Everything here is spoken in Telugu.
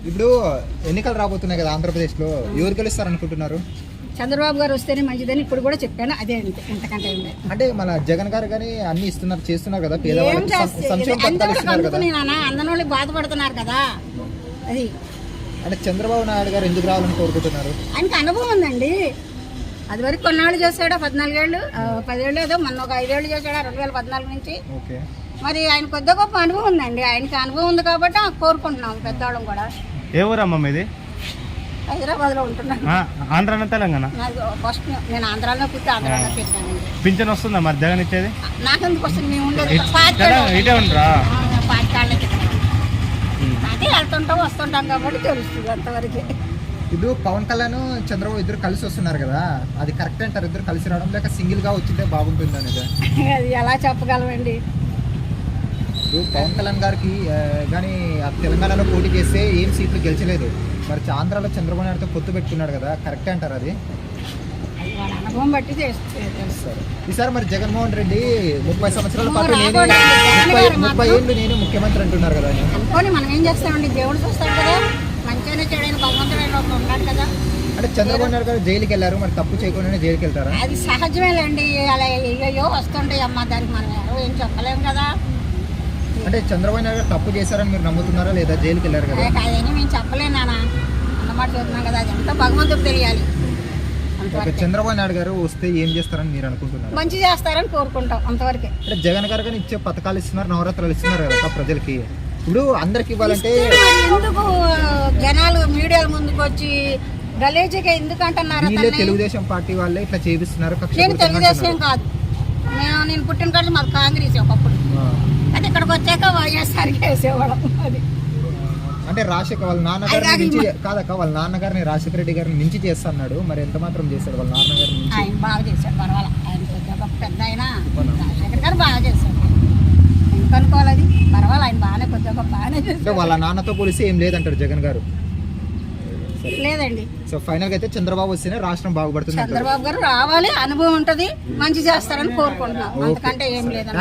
ఇప్పుడు ఎన్నికలు రాబోతున్నాయి కదా ఆంధ్రప్రదేశ్లో, ఎవరు గెలుస్తారు అనుకుంటున్నారు? చంద్రబాబు గారు వస్తేనే మంచిదని ఇప్పుడు కూడా చెప్పాను. అదే అంతే, ఇంతకంటే ఏం లేదు. అంటే మన జగన్ గారు కానీ అన్ని ఇస్తున్నారు, చేస్తున్నారు కదా, ఏం పేదవాళ్ళకి చేస్తే సంక్షేమ పథకాలు ఇస్తున్నారు కదా. అందరినీ బాధపడుతున్నారు కదా. అది అంటే చంద్రబాబు నాయుడు గారు ఎందుకు రావాలని కోరుకుంటున్నారు? ఆయనకి అనుభవం ఉందండి. అది వరకు కొన్నాళ్ళు చేశాడు, 14 ఏళ్ళు 10 ఏళ్ళు ఏదో, మొన్న ఒక 5 ఏళ్ళు చేశాడు 2014 నుంచి. ఓకే, మరి ఆయన కొద్ది గొప్ప అనుభవం ఉందండి. ఆయనకి అనుభవం ఉంది కాబట్టి కోరుకుంటున్నాం పెద్దవాళ్ళం కూడా. ఏ ఊరమ్మా మీది? హైదరాబాద్లో ఉంటున్నాను. ఆంధ్రానా తెలంగాణ? నాకు ఫస్ట్ నేను ఆంధ్రాలో పుట్టి ఆంధ్రాలో పెరిగానండి. పింఛన్ వస్తుందా మరి జగన్ ఇచ్చేది? నాకెందుకు వస్తుంది? మేము ఉండేది ఇటే ఉండరా? పాతికాళ్ళకి అదే వెళ్తుంటాం వస్తుంటాం కాబట్టి తెలుస్తుంది అంతవరకు. ఇప్పుడు పవన్ కళ్యాణ్ చంద్రబాబు ఇద్దరు కలిసి వస్తున్నారు కదా, అది కరెక్ట్ అంటారు? ఇద్దరు కలిసి రావడం లేక సింగిల్ గా వచ్చింటే బాగుంటుంది అనేది అది ఎలా చెప్పగలమండి? ఇప్పుడు పవన్ కళ్యాణ్ గారికి కానీ తెలంగాణలో పోటీ చేస్తే ఏం సీట్లు గెలిచలేదు, మరి ఆంధ్రాలో చంద్రబాబు నాయుడుతో పొత్తు పెట్టుకున్నాడు కదా, కరెక్ట్ అంటారు? అది వాళ్ళ అనుభవం బట్టి తెలుస్తారు. ఈసారి మరి జగన్మోహన్ రెడ్డి 30 సంవత్సరాల పాటు 30 ఏళ్ళు నేను ముఖ్యమంత్రి అంటున్నారు కదా. అనుకోని మనం ఏం చేస్తామండి, దేవుడు చూస్తాడు కదా, మంచిగానే చెడైన భగవంతుడు ఉన్నాడు కదా. అంటే చంద్రబాబు నాయుడు గారు జైలుకి వెళ్ళారు, మరి తప్పు చేయకుండానే జైలుకి వెళ్తారా? అది సహజమేలేండి. అలా అయ్యో వస్తుంటాయి అమ్మ, దానికి మనం ఎవరు ఏం చెప్పలేము కదా. అంటే చంద్రబాబు నాయుడు గారు తప్పు చేశారని మీరు నమ్ముతున్నారా లేదా? జైలుకి వెళ్ళారు కదా. అదేని మేము చెప్పలేను నాన్న, అన్నమాట చెప్తున్నాం కదా, అది ఎంతో భగవంతుడు తెలియాలి. చంద్రబాబు నాయుడు గారు వస్తే ఏం చేస్తారని మీరు అనుకుంటున్నారు? మంచి చేస్తారని కోరుకుంటాం అంతవరకే. అంటే జగన్ గారు కానీ ఇచ్చే పథకాలు ఇస్తున్నారు, నవరాత్రులు ఇస్తున్నారు కదా ప్రజలకి, ఇప్పుడు అందరికి ఇవ్వాలంటే ఎందుకు జనాలు మీడియాల ముందుకు వచ్చి గలేజీగా ఎందుకు అంటున్నారు? తెలుగుదేశం పార్టీ వాళ్ళే ఇట్లా చేపిస్తున్నారు. నేను తెలుగుదేశం కాదు, నేను పుట్టిన కాదు మాది కాంగ్రెస్ ఒకప్పుడు. అది ఇక్కడికి వచ్చాక వైఎస్ఆర్కి వేసేవాళ్ళం. అది అంటే రాజశేఖర్ వాళ్ళ నాన్నగారిని మించి కాదక్క, వాళ్ళ నాన్నగారిని రాజశేఖర రెడ్డి గారిని మించి చేస్తా అన్నాడు, మరి ఎంత మాత్రం చేశాడు వాళ్ళ నాన్నగారిని మించి? ఆయన బాగా చేశాడు, పర్వాలేదు. ఆయన పెద్ద ఆయన రాజశేఖర్ గారు బాగా చేశాడు. ఎందుకు అనుకోవాలి, అది పర్వాలేదు. ఆయన బాగానే బాగానే చేశాడు. వాళ్ళ నాన్నతో పోలిసి ఏం లేదంటారు జగన్ గారు? లేదండి. సో ఫైనల్ గా అయితే చంద్రబాబు వస్తేనే రాష్ట్రం బాగుపడుతుంది. చంద్రబాబు గారు రావాలి, అనుభవం ఉంటది, మంచి చేస్తారని కోరుకుంటున్నాం, అంతకంటే ఏం లేదండి.